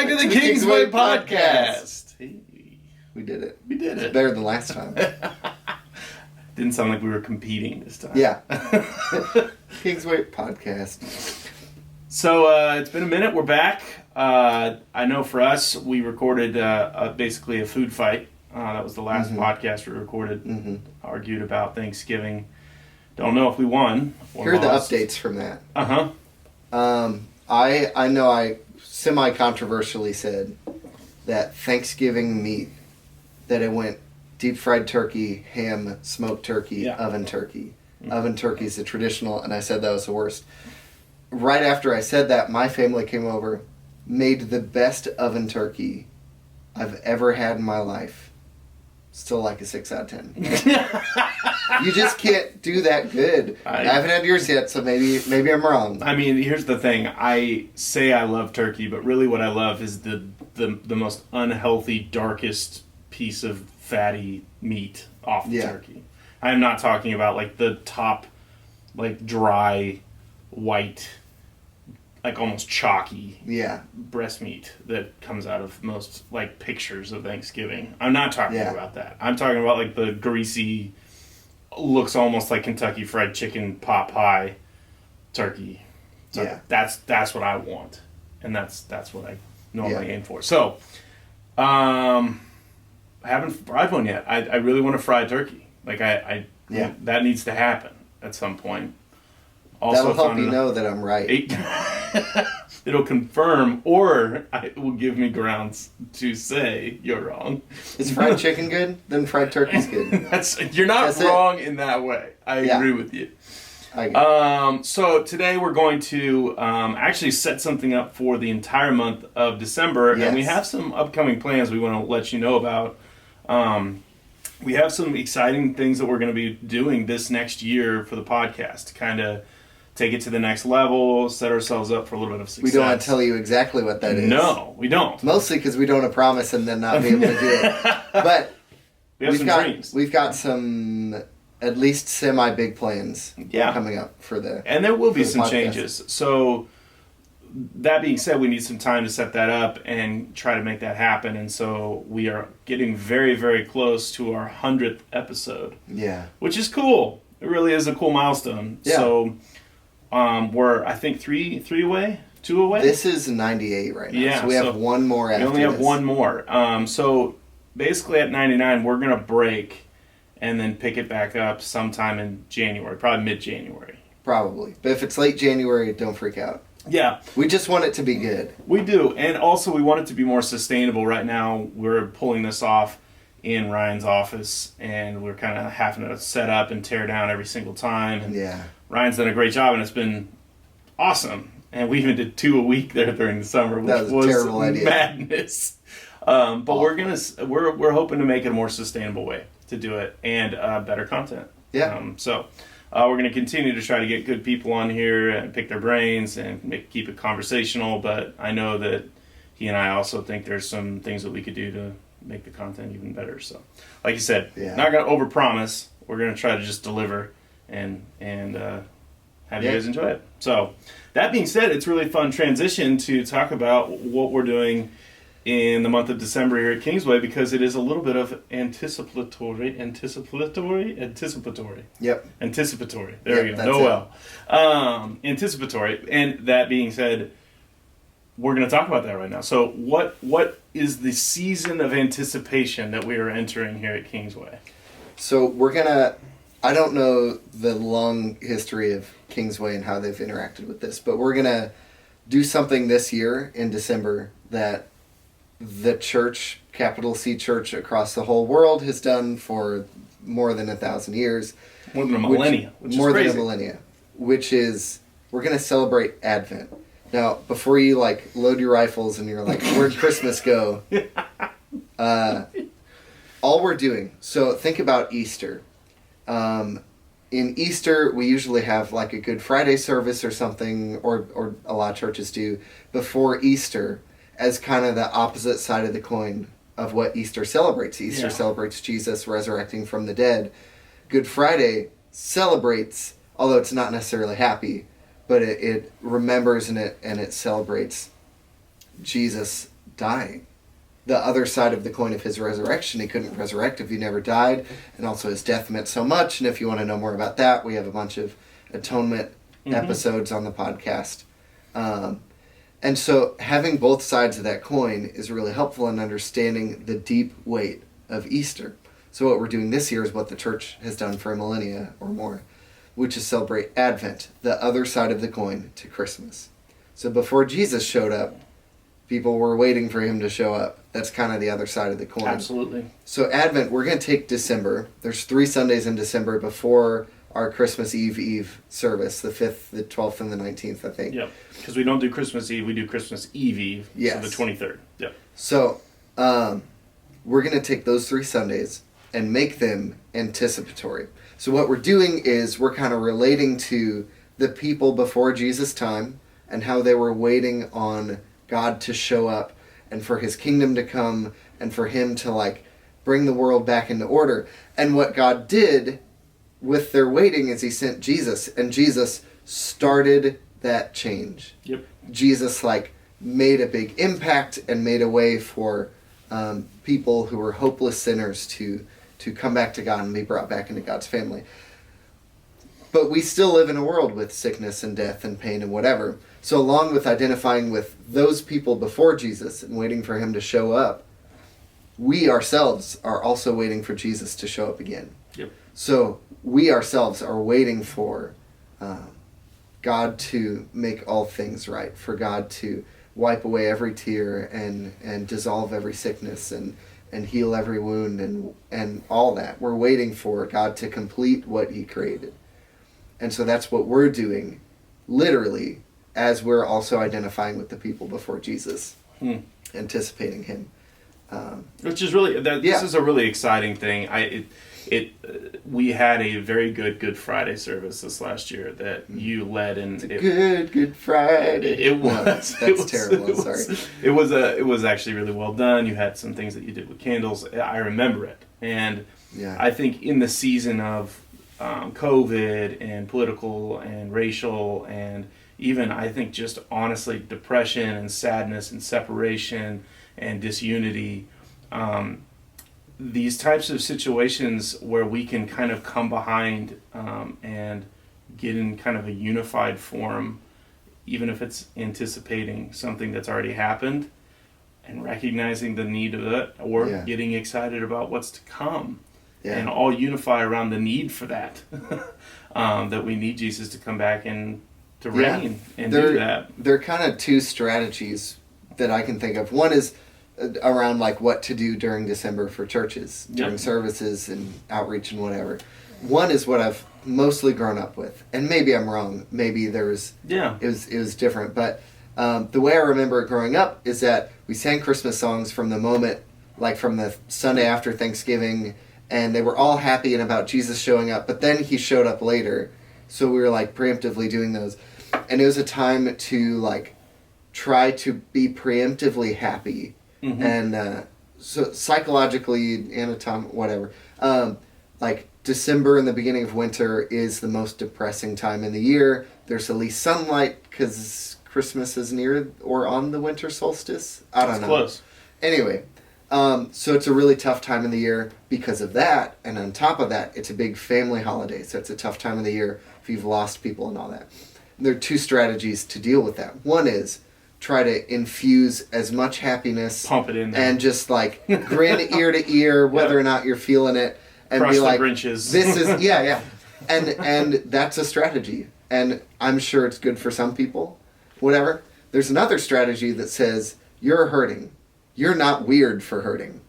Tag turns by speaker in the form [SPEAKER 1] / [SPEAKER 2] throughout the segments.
[SPEAKER 1] back to the Kingsway podcast. Hey,
[SPEAKER 2] we did it.
[SPEAKER 1] We did it.
[SPEAKER 2] It's better than last time.
[SPEAKER 1] Didn't sound like we were competing this time.
[SPEAKER 2] Yeah. Kingsway podcast.
[SPEAKER 1] So it's been a minute. We're back. I know for us, we recorded basically a food fight. That was the last podcast we recorded. Argued about Thanksgiving. Don't know if we won or
[SPEAKER 2] Here are
[SPEAKER 1] lost.
[SPEAKER 2] the updates from that.
[SPEAKER 1] Uh-huh.
[SPEAKER 2] I know I semi-controversially said that Thanksgiving meat, that it went deep fried turkey, ham, smoked turkey, oven turkey. Oven turkey is the traditional, and I said that was the worst. Right after I said that, my family came over, made the best oven turkey I've ever had in my life. Still like a 6 out of 10. You just can't do that good. I haven't had yours yet, so maybe I'm wrong.
[SPEAKER 1] I mean, here's the thing. I say I love turkey, but really what I love is the most unhealthy, darkest piece of fatty meat off the turkey. I am not talking about like the top, like dry, white, like almost chalky breast meat that comes out of most like pictures of Thanksgiving. I'm not talking about that. I'm talking about like the greasy, looks almost like Kentucky Fried Chicken pot pie turkey. So that's what I want, and that's what I normally aim for. So, I haven't fried one yet. I really want to fry turkey. Like that needs to happen at some point. Also,
[SPEAKER 2] that'll help you know that I'm right.
[SPEAKER 1] It'll confirm, or it will give me grounds to say you're wrong.
[SPEAKER 2] Is fried chicken good? Then fried turkey's good.
[SPEAKER 1] You're not wrong in that way. I agree with you. So today we're going to actually set something up for the entire month of December, and we have some upcoming plans we want to let you know about. We have some exciting things that we're going to be doing this next year for the podcast to kind of take it to the next level, set ourselves up for a little bit of success.
[SPEAKER 2] We don't want to tell you exactly what that is.
[SPEAKER 1] No, we don't.
[SPEAKER 2] Mostly because we don't want to promise and then not be able to do it. But we've got some at least semi-big plans coming up for the
[SPEAKER 1] And there will be some
[SPEAKER 2] podcast.
[SPEAKER 1] changes. So that being said, we need some time to set that up and try to make that happen. And so we are getting very, very close to our 100th episode.
[SPEAKER 2] Yeah.
[SPEAKER 1] Which is cool. It really is a cool milestone. Yeah. So we're, I think, 2 away.
[SPEAKER 2] This is 98 right now.
[SPEAKER 1] Yeah,
[SPEAKER 2] so we have one more after
[SPEAKER 1] We only have
[SPEAKER 2] this.
[SPEAKER 1] one more. So basically at 99, we're going to break and then pick it back up sometime in January, probably mid-January.
[SPEAKER 2] Probably. But if it's late January, don't freak out.
[SPEAKER 1] Yeah.
[SPEAKER 2] We just want it to be good.
[SPEAKER 1] We do. And also we want it to be more sustainable. Right now we're pulling this off in Ryan's office, and we're kind of having to set up and tear down every single time. And Ryan's done a great job, and it's been awesome. And we even did 2 a week there during the summer, which was a terrible idea. Madness. But we're hoping to make it a more sustainable way to do it, and better content. Yeah. So we're going to continue to try to get good people on here and pick their brains and keep it conversational. But I know that he and I also think there's some things that we could do to make the content even better. So, like you said, not going to overpromise. We're going to try to just deliver and have you guys enjoy it. So, that being said, it's really fun transition to talk about what we're doing in the month of December here at Kingsway, because it is a little bit of anticipatory. Yep. Anticipatory. There you go. Anticipatory. And that being said, we're going to talk about that right now. So what is the season of anticipation that we are entering here at Kingsway?
[SPEAKER 2] So we're going to, I don't know the long history of Kingsway and how they've interacted with this, but we're going to do something this year in December that the church, capital C church across the whole world, has done for more than 1,000 years.
[SPEAKER 1] More than a millennia.
[SPEAKER 2] More than a millennia. Which is, we're going to celebrate Advent. Now, before you load your rifles and you're like, where'd Christmas go? All we're doing, so think about Easter. In Easter, we usually have a Good Friday service or something, or a lot of churches do, before Easter, as kind of the opposite side of the coin of what Easter celebrates. Easter celebrates Jesus resurrecting from the dead. Good Friday celebrates, although it's not necessarily happy, but it remembers and it celebrates Jesus dying. The other side of the coin of his resurrection, he couldn't resurrect if he never died, and also his death meant so much. And if you want to know more about that, we have a bunch of atonement episodes on the podcast. And so having both sides of that coin is really helpful in understanding the deep weight of Easter. So what we're doing this year is what the church has done for a millennia or more, which is celebrate Advent, the other side of the coin to Christmas. So before Jesus showed up, people were waiting for him to show up. That's kind of the other side of the coin.
[SPEAKER 1] Absolutely.
[SPEAKER 2] So Advent, we're going to take December. There's 3 Sundays in December before our Christmas Eve service, the 5th, the 12th, and the 19th, I think.
[SPEAKER 1] Yep. Because we don't do Christmas Eve, we do Christmas Eve.
[SPEAKER 2] Yes.
[SPEAKER 1] So the 23rd. Yep.
[SPEAKER 2] So we're going to take those 3 Sundays and make them anticipatory. So what we're doing is we're kind of relating to the people before Jesus' time and how they were waiting on God to show up and for his kingdom to come and for him to like bring the world back into order. And what God did with their waiting is he sent Jesus, and Jesus started that change.
[SPEAKER 1] Yep.
[SPEAKER 2] Jesus like made a big impact and made a way for people who were hopeless sinners to come back to God and be brought back into God's family. But we still live in a world with sickness and death and pain and whatever. So along with identifying with those people before Jesus and waiting for him to show up, we ourselves are also waiting for Jesus to show up again.
[SPEAKER 1] Yep.
[SPEAKER 2] So we ourselves are waiting for God to make all things right, for God to wipe away every tear and dissolve every sickness and heal every wound and all that. We're waiting for God to complete what he created. And so that's what we're doing, literally, as we're also identifying with the people before Jesus, anticipating him.
[SPEAKER 1] Which is really, this is a really exciting thing. We had a very good Friday service this last year that you led, and
[SPEAKER 2] Good Friday.
[SPEAKER 1] It was.
[SPEAKER 2] That's terrible. Sorry.
[SPEAKER 1] It was actually really well done. You had some things that you did with candles. I remember it, and I think in the season of COVID and political and racial and even I think just honestly depression and sadness and separation and disunity. These types of situations where we can kind of come behind and get in kind of a unified form, even if it's anticipating something that's already happened and recognizing the need of it, or getting excited about what's to come, and all unify around the need for that, that we need Jesus to come back and to reign and do that.
[SPEAKER 2] There are kind of 2 strategies that I can think of. One is around like what to do during December for churches, during services and outreach and whatever. One is what I've mostly grown up with, and maybe I'm wrong. Maybe there was it was different, but the way I remember it growing up is that we sang Christmas songs from the moment, like from the Sunday after Thanksgiving, and they were all happy and about Jesus showing up. But then he showed up later, so we were like preemptively doing those, and it was a time to like try to be preemptively happy. And so psychologically, whatever, like December and the beginning of winter is the most depressing time in the year. There's the least sunlight because Christmas is near or on the winter solstice. I don't know.
[SPEAKER 1] Close.
[SPEAKER 2] Anyway, so it's a really tough time in the year because of that. And on top of that, it's a big family holiday. So it's a tough time of the year if you've lost people and all that. And there are 2 strategies to deal with that. One is try to infuse as much happiness,
[SPEAKER 1] pump it in there,
[SPEAKER 2] and just like grin ear to ear, whether or not you're feeling it, and
[SPEAKER 1] crush
[SPEAKER 2] be like,
[SPEAKER 1] the Grinches.
[SPEAKER 2] "This is and that's a strategy, and I'm sure it's good for some people. Whatever. There's another strategy that says you're hurting. You're not weird for hurting.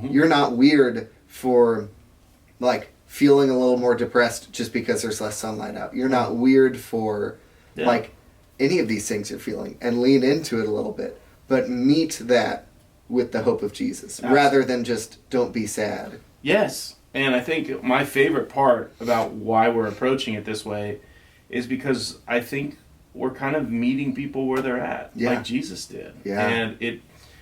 [SPEAKER 2] You're not weird for like feeling a little more depressed just because there's less sunlight out. You're not weird for like any of these things you're feeling, and lean into it a little bit, but meet that with the hope of Jesus rather than just don't be sad."
[SPEAKER 1] Yes, and I think my favorite part about why we're approaching it this way is because I think we're kind of meeting people where they're at, like Jesus did. And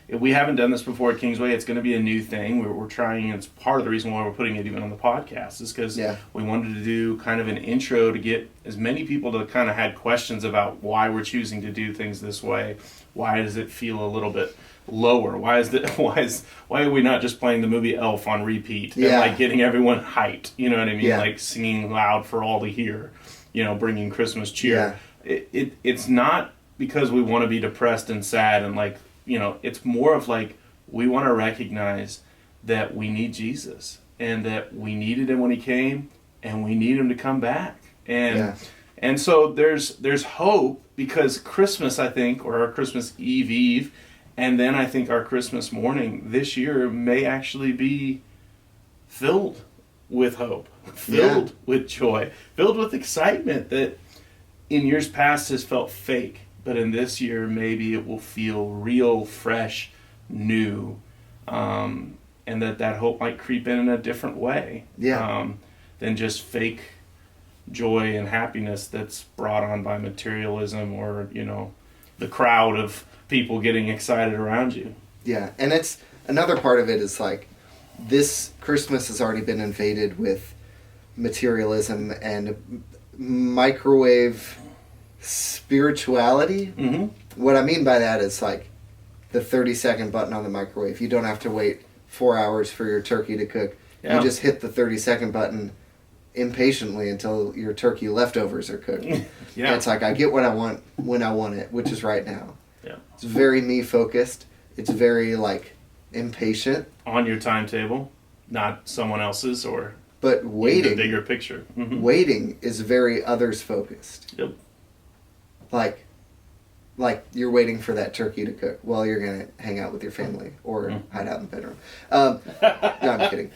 [SPEAKER 1] we haven't done this before at Kingsway. It's going to be a new thing. We're trying, and it's part of the reason why we're putting it even on the podcast is because we wanted to do kind of an intro to get as many people to kind of had questions about why we're choosing to do things this way. Why does it feel a little bit lower? Why are we not just playing the movie Elf on repeat and like getting everyone hyped? You know what I mean? Like singing loud for all to hear. You know, bringing Christmas cheer. It's not because we want to be depressed and sad and like. You know, it's more of like we want to recognize that we need Jesus and that we needed him when he came and we need him to come back. And so there's hope because Christmas, I think, or our Christmas Eve, and then I think our Christmas morning this year may actually be filled with hope, filled with joy, filled with excitement that in years past has felt fake. But in this year, maybe it will feel real, fresh, new, and that hope might creep in a different way than just fake joy and happiness that's brought on by materialism or, you know, the crowd of people getting excited around you. Yeah,
[SPEAKER 2] and it's another part of it is like this Christmas has already been invaded with materialism and microwave spirituality. What I mean by that is like the 30-second button on the microwave. You don't have to wait 4 hours for your turkey to cook. You just hit the 30-second button impatiently until your turkey leftovers are cooked. It's like I get what I want when I want it, which is right now. It's very me focused. It's very like impatient.
[SPEAKER 1] On your timetable, not someone else's or
[SPEAKER 2] but waiting
[SPEAKER 1] the bigger picture.
[SPEAKER 2] Waiting is very others focused. Like you're waiting for that turkey to cook while you're going to hang out with your family or hide out in the bedroom. No, I'm kidding.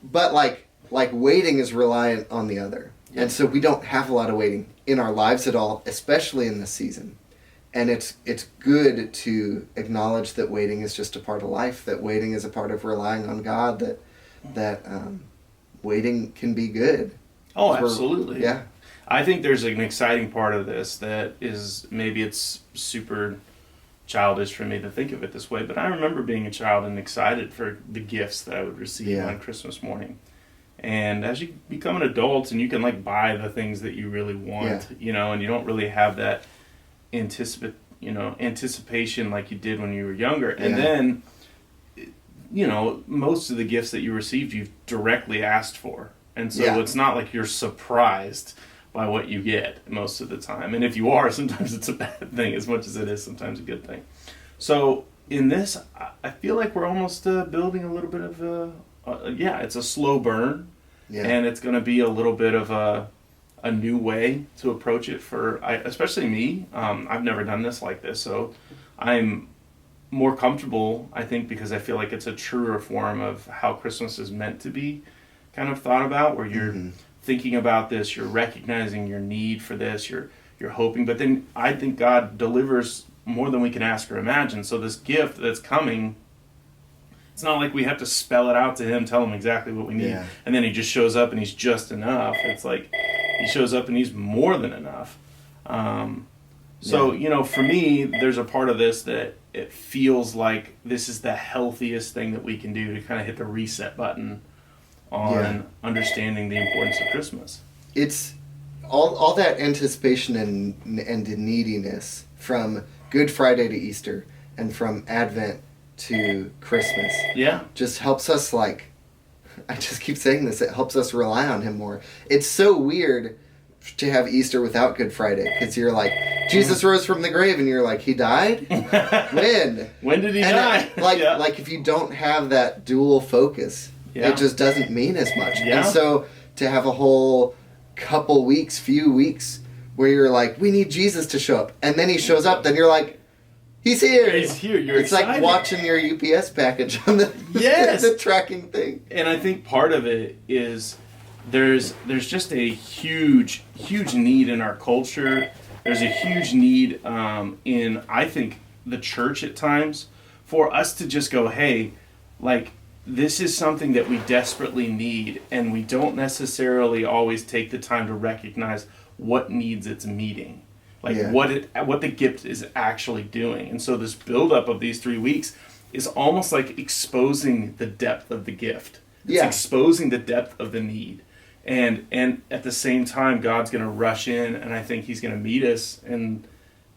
[SPEAKER 2] But like waiting is reliant on the other. And so we don't have a lot of waiting in our lives at all, especially in this season. And it's good to acknowledge that waiting is just a part of life, that waiting is a part of relying on God, that waiting can be good.
[SPEAKER 1] Oh, absolutely. Yeah. I think there's an exciting part of this that is, maybe it's super childish for me to think of it this way, but I remember being a child and excited for the gifts that I would receive on Christmas morning. And as you become an adult and you can like buy the things that you really want, you know, and you don't really have that anticipation like you did when you were younger. And then, you know, most of the gifts that you received, you've directly asked for. And so it's not like you're surprised by what you get most of the time. And if you are, sometimes it's a bad thing as much as it is sometimes a good thing. So in this, I feel like we're almost building a little bit of it's a slow burn. And it's going to be a little bit of a new way to approach it for, especially me. I've never done this like this, so I'm more comfortable, I think, because I feel like it's a truer form of how Christmas is meant to be kind of thought about, where you're thinking about this, you're recognizing your need for this, you're hoping, but then I think God delivers more than we can ask or imagine. So this gift that's coming, it's not like we have to spell it out to him, tell him exactly what we need, and then he just shows up and he's just enough. It's like he shows up and he's more than enough. So, you know, for me, there's a part of this that it feels like this is the healthiest thing that we can do to kind of hit the reset button on understanding the importance of Christmas.
[SPEAKER 2] It's all that anticipation and neediness from Good Friday to Easter and from Advent to Christmas. Just helps us, like, I just keep saying this, it helps us rely on him more. It's so weird to have Easter without Good Friday, because you're like, Jesus rose from the grave, and you're like, he died? When?
[SPEAKER 1] When did he die?
[SPEAKER 2] Like if you don't have that dual focus, it just doesn't mean as much. And so to have a whole few weeks, where you're like, we need Jesus to show up, and then he shows up, then you're like, he's here.
[SPEAKER 1] He's here. You're
[SPEAKER 2] it's
[SPEAKER 1] excited.
[SPEAKER 2] Like watching your UPS package on the tracking thing.
[SPEAKER 1] And I think part of it is there's just a huge need in our culture. There's a huge need in, I think, the church at times for us to just go, hey, like, this is something that we desperately need, and we don't necessarily always take the time to recognize what needs its meeting. like what the gift is actually doing. And so this buildup of these 3 weeks is almost like exposing the depth of the gift. It's exposing the depth of the need. And at the same time, God's going to rush in, and I think he's going to meet us. And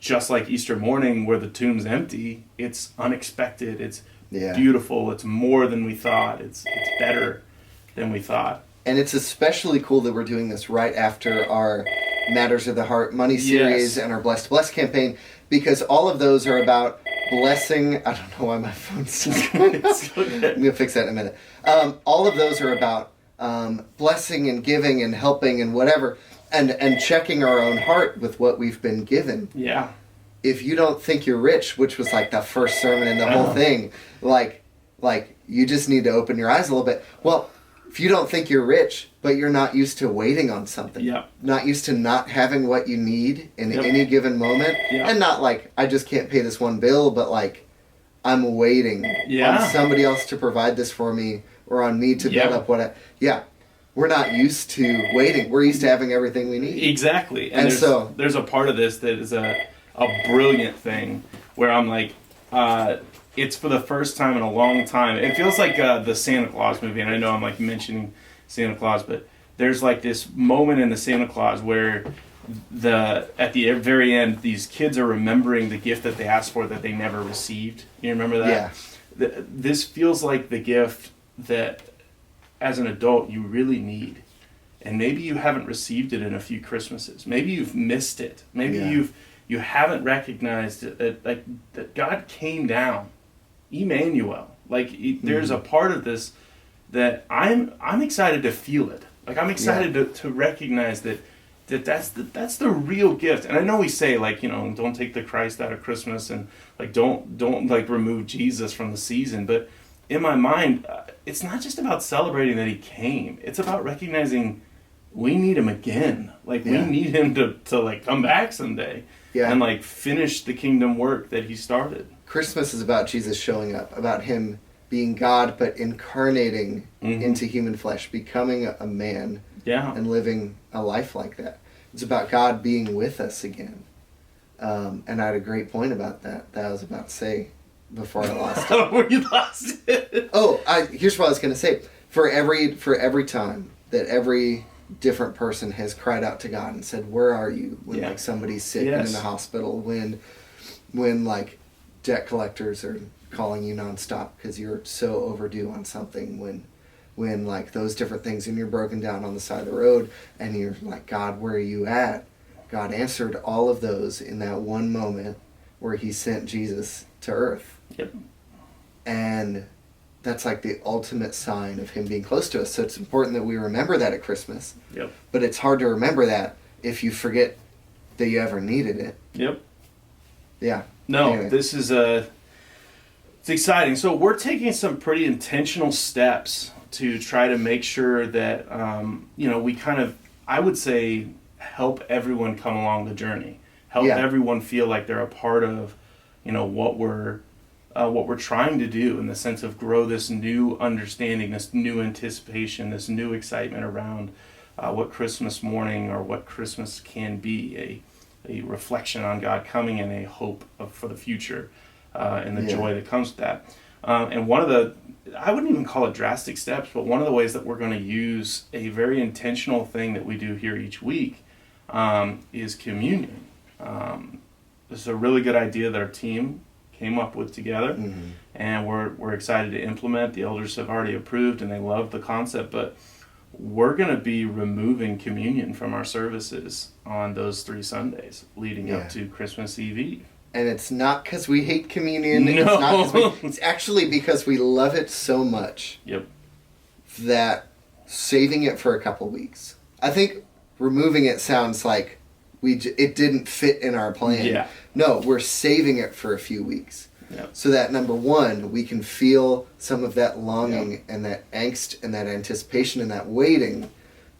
[SPEAKER 1] just like Easter morning where the tomb's empty, it's unexpected. It's beautiful. It's more than we thought. It's better than we thought.
[SPEAKER 2] And it's especially cool that we're doing this right after our Matters of the Heart Money series and our Blessed to Bless campaign, because all of those are about blessing. I don't know why my phone's going. I'm going to fix that in a minute. All of those are about blessing and giving and helping and whatever, and checking our own heart with what we've been given.
[SPEAKER 1] Yeah.
[SPEAKER 2] If you don't think you're rich, which was like the first sermon in the whole thing, like you just need to open your eyes a little bit. Well, if you don't think you're rich, but you're not used to waiting on something, not used to not having what you need in any given moment, and not like, I just can't pay this one bill, but like, I'm waiting on somebody else to provide this for me, or on me to build up what we're not used to waiting. We're used to having everything we need.
[SPEAKER 1] Exactly. And there's a part of this that is a brilliant thing where I'm like, it's for the first time in a long time. It feels like the Santa Claus movie, and I know I'm like mentioning Santa Claus, but there's like this moment in the Santa Claus where at the very end, these kids are remembering the gift that they asked for that they never received. You remember that? Yeah. This feels like the gift that, as an adult, you really need. And maybe you haven't received it in a few Christmases. Maybe you've missed it. Maybe you haven't recognized that God came down. Emmanuel. There's a part of this that I'm excited to feel it. Like, I'm excited to recognize that's the real gift. And I know we say, like, you know, don't take the Christ out of Christmas, and like don't like remove Jesus from the season. But in my mind, it's not just about celebrating that he came. It's about recognizing we need him again. Like, we need him to like come back someday and like finish the kingdom work that he started.
[SPEAKER 2] Christmas is about Jesus showing up, about him being God, but incarnating into human flesh, becoming a man, and living a life like that. It's about God being with us again. And I had a great point about that I was about to say before I lost it.
[SPEAKER 1] Where you lost it?
[SPEAKER 2] Here's what I was going to say. For every time that every different person has cried out to God and said, "Where are you?" when like somebody's sick and in the hospital, when like debt collectors are calling you nonstop because you're so overdue on something, when like those different things, and you're broken down on the side of the road and you're like, "God, where are you at?" God answered all of those in that one moment where he sent Jesus to earth.
[SPEAKER 1] Yep.
[SPEAKER 2] And that's like the ultimate sign of him being close to us. So it's important that we remember that at Christmas.
[SPEAKER 1] Yep.
[SPEAKER 2] But it's hard to remember that if you forget that you ever needed it.
[SPEAKER 1] Yep.
[SPEAKER 2] Yeah.
[SPEAKER 1] No,
[SPEAKER 2] anyway.
[SPEAKER 1] This is it's exciting. So we're taking some pretty intentional steps to try to make sure that, we kind of, I would say, help everyone come along the journey. Help everyone feel like they're a part of, what we're trying to do, in the sense of grow this new understanding, this new anticipation, this new excitement around what Christmas morning or what Christmas can be, a reflection on God coming and a hope for the future and the joy that comes with that. And one of the, I wouldn't even call it drastic steps, but one of the ways that we're going to use a very intentional thing that we do here each week is communion. This is a really good idea that our team came up with together, and we're excited to implement. The elders have already approved, and they love the concept, but we're going to be removing communion from our services on those 3 Sundays leading up to Christmas Eve.
[SPEAKER 2] And it's not because we hate communion.
[SPEAKER 1] No.
[SPEAKER 2] It's actually because we love it so much that saving it for a couple weeks. I think removing it sounds like it didn't fit in our plan.
[SPEAKER 1] Yeah.
[SPEAKER 2] No, we're saving it for a few weeks. So that, number one, we can feel some of that longing and that angst and that anticipation and that waiting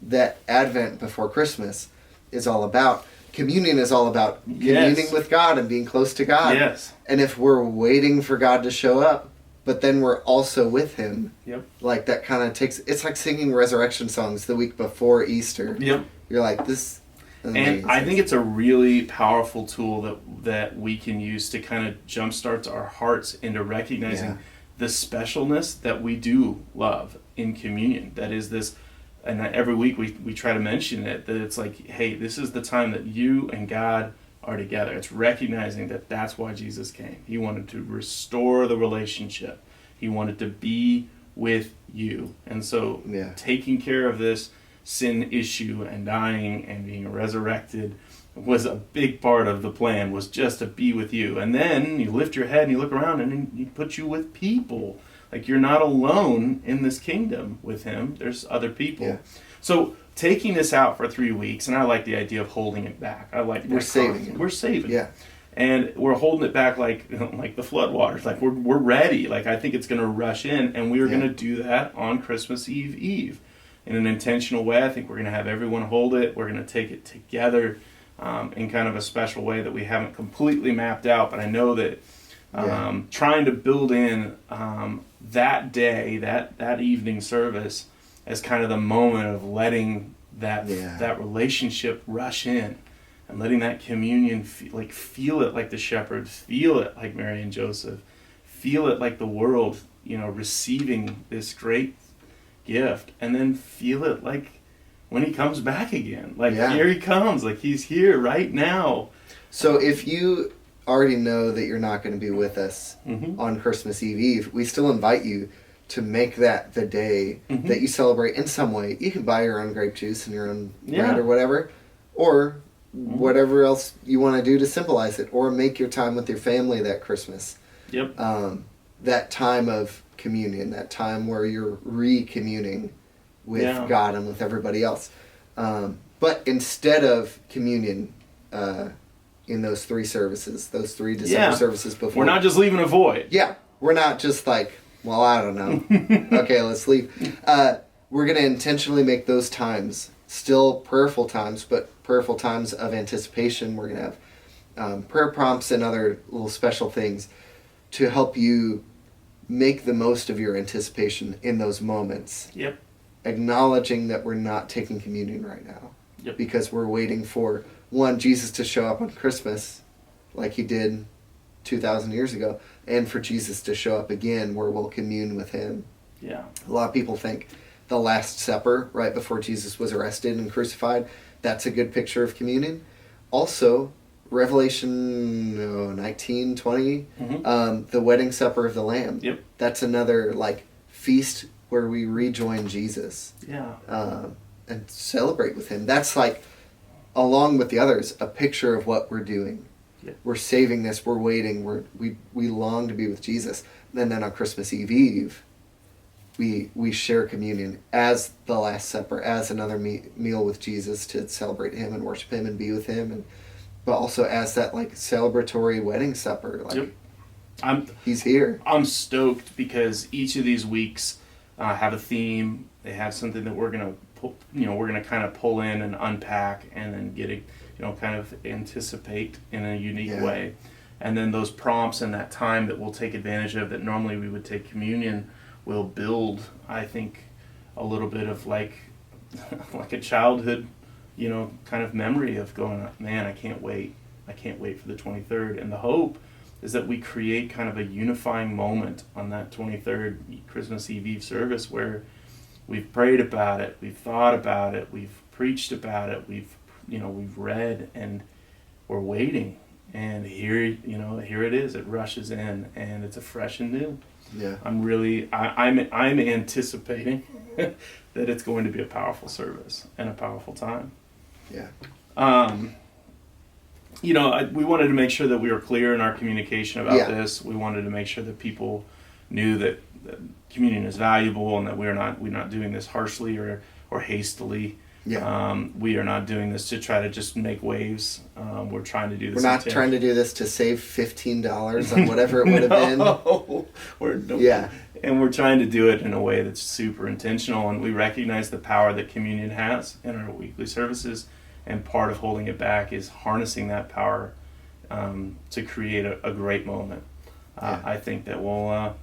[SPEAKER 2] that Advent before Christmas is all about. Communion is all about communing with God and being close to God.
[SPEAKER 1] Yes.
[SPEAKER 2] And if we're waiting for God to show up, but then we're also with him, like that kind of takes, it's like singing resurrection songs the week before Easter.
[SPEAKER 1] Yep.
[SPEAKER 2] You're like, this
[SPEAKER 1] And I think it's a really powerful tool that we can use to kind of jumpstart our hearts into recognizing the specialness that we do love in communion. That is this, and every week we try to mention it, that it's like, hey, this is the time that you and God are together. It's recognizing that that's why Jesus came. He wanted to restore the relationship. He wanted to be with you. And so taking care of this sin issue and dying and being resurrected was a big part of the plan, was just to be with you. And then you lift your head and you look around and he put you with people. Like, you're not alone in this kingdom with him. There's other people. Yeah. So taking this out for 3 weeks, and I like the idea of holding it back. I like
[SPEAKER 2] we're saving it.
[SPEAKER 1] We're saving.
[SPEAKER 2] Yeah.
[SPEAKER 1] And we're holding it back like the floodwaters. Like, we're ready. Like, I think it's going to rush in, and we are going to do that on Christmas Eve. In an intentional way. I think we're going to have everyone hold it. We're going to take it together in kind of a special way that we haven't completely mapped out. But I know that trying to build in that day, that evening service, as kind of the moment of letting that relationship rush in, and letting that communion feel it like the shepherds, feel it like Mary and Joseph, feel it like the world, receiving this great gift, and then feel it like when he comes back again. Like, here he comes, like he's here right now.
[SPEAKER 2] So if you already know that you're not going to be with us on Christmas Eve, we still invite you to make that the day that you celebrate in some way. You can buy your own grape juice and your own bread or whatever, or whatever else you want to do to symbolize it, or make your time with your family that Christmas.
[SPEAKER 1] Yep.
[SPEAKER 2] That time of communion, that time where you're re-communing with God and with everybody else. But instead of communion in those 3 services, those 3 December services before.
[SPEAKER 1] We're not just leaving a void.
[SPEAKER 2] Yeah. We're not just like, well, I don't know. Okay, let's leave. We're going to intentionally make those times still prayerful times, but prayerful times of anticipation. We're going to have prayer prompts and other little special things to help you make the most of your anticipation in those moments.
[SPEAKER 1] Yep.
[SPEAKER 2] Acknowledging that we're not taking communion right now.
[SPEAKER 1] Yep.
[SPEAKER 2] Because we're waiting for, Jesus to show up on Christmas like he did 2,000 years ago, and for Jesus to show up again where we'll commune with him.
[SPEAKER 1] Yeah.
[SPEAKER 2] A lot of people think the Last Supper right before Jesus was arrested and crucified, that's a good picture of communion. Also, Revelation 19, 20, the wedding supper of the Lamb.
[SPEAKER 1] Yep.
[SPEAKER 2] That's another feast where we rejoin Jesus.
[SPEAKER 1] Yeah.
[SPEAKER 2] And celebrate with him. That's along with the others, a picture of what we're doing. Yep. We're saving this, we're waiting, we long to be with Jesus. And then on Christmas Eve, we share communion as the Last Supper, as another meal with Jesus to celebrate him and worship him and be with him, but also as that celebratory wedding supper. He's here.
[SPEAKER 1] I'm stoked because each of these weeks have a theme. They have something that we're gonna kind of pull in and unpack, and then get kind of anticipate in a unique way. And then those prompts and that time that we'll take advantage of that normally we would take communion will build, I think, a little bit of like a childhood, kind of memory of going, man, I can't wait for the 23rd. And the hope is that we create kind of a unifying moment on that 23rd Christmas Eve service where we've prayed about it, we've thought about it, we've preached about it, we've read, and we're waiting. And here it is. It rushes in, and it's a fresh and new.
[SPEAKER 2] Yeah.
[SPEAKER 1] I'm anticipating that it's going to be a powerful service and a powerful time.
[SPEAKER 2] Yeah.
[SPEAKER 1] We wanted to make sure that we were clear in our communication about this. We wanted to make sure that people knew that communion is valuable and that we're not doing this harshly or hastily.
[SPEAKER 2] Yeah.
[SPEAKER 1] We are not doing this to try to just make waves. We're trying to do this.
[SPEAKER 2] We're not trying to do this to save $15 on whatever it would have been.
[SPEAKER 1] And we're trying to do it in a way that's super intentional, and we recognize the power that communion has in our weekly services, and part of holding it back is harnessing that power to create a great moment. I think that will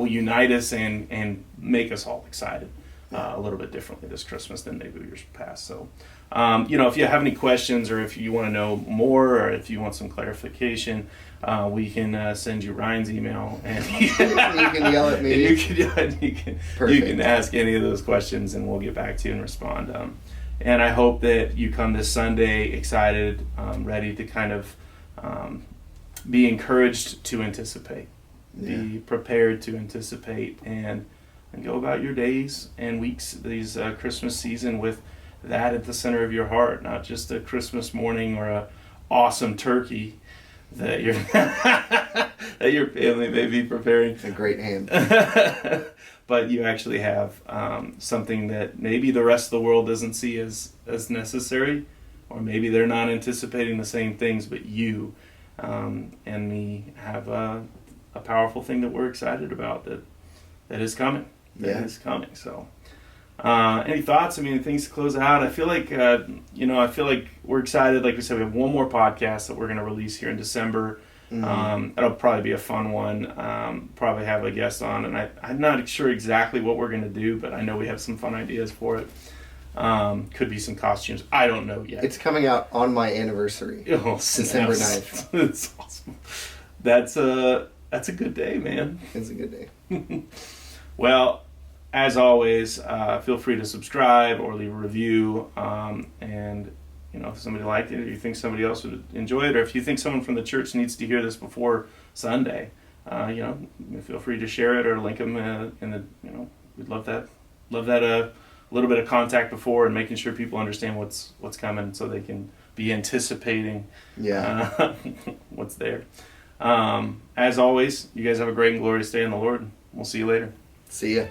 [SPEAKER 1] unite us and make us all excited a little bit differently this Christmas than maybe years past. So, if you have any questions or if you want to know more or if you want some clarification, we can send you Ryan's email and
[SPEAKER 2] you can yell at me.
[SPEAKER 1] You can ask any of those questions and we'll get back to you and respond. And I hope that you come this Sunday excited, ready to kind of be encouraged to anticipate, be prepared to anticipate, and go about your days and weeks these Christmas season with that at the center of your heart, not just a Christmas morning or a awesome turkey that your that your family may be preparing.
[SPEAKER 2] It's a great ham.
[SPEAKER 1] But you actually have something that maybe the rest of the world doesn't see as necessary, or maybe they're not anticipating the same things, but you and me have a powerful thing that we're excited about that is coming. That is coming. So, any thoughts? I mean, things to close out. I feel like we're excited. Like we said, we have one more podcast that we're going to release here in December. It'll probably be a fun one. Probably have a guest on, and I'm not sure exactly what we're going to do, but I know we have some fun ideas for it. Could be some costumes. I don't know yet.
[SPEAKER 2] It's coming out on my anniversary, December 9th.
[SPEAKER 1] That's awesome. That's a good day, man.
[SPEAKER 2] It's a good day.
[SPEAKER 1] Well, as always, feel free to subscribe or leave a review. And if somebody liked it, or you think somebody else would enjoy it, or if you think someone from the church needs to hear this before Sunday, feel free to share it or link them in the. We'd love that. Love that. A little bit of contact before and making sure people understand what's coming, so they can be anticipating. What's there. As always, you guys have a great and glorious day in the Lord. We'll see you later.
[SPEAKER 2] See ya.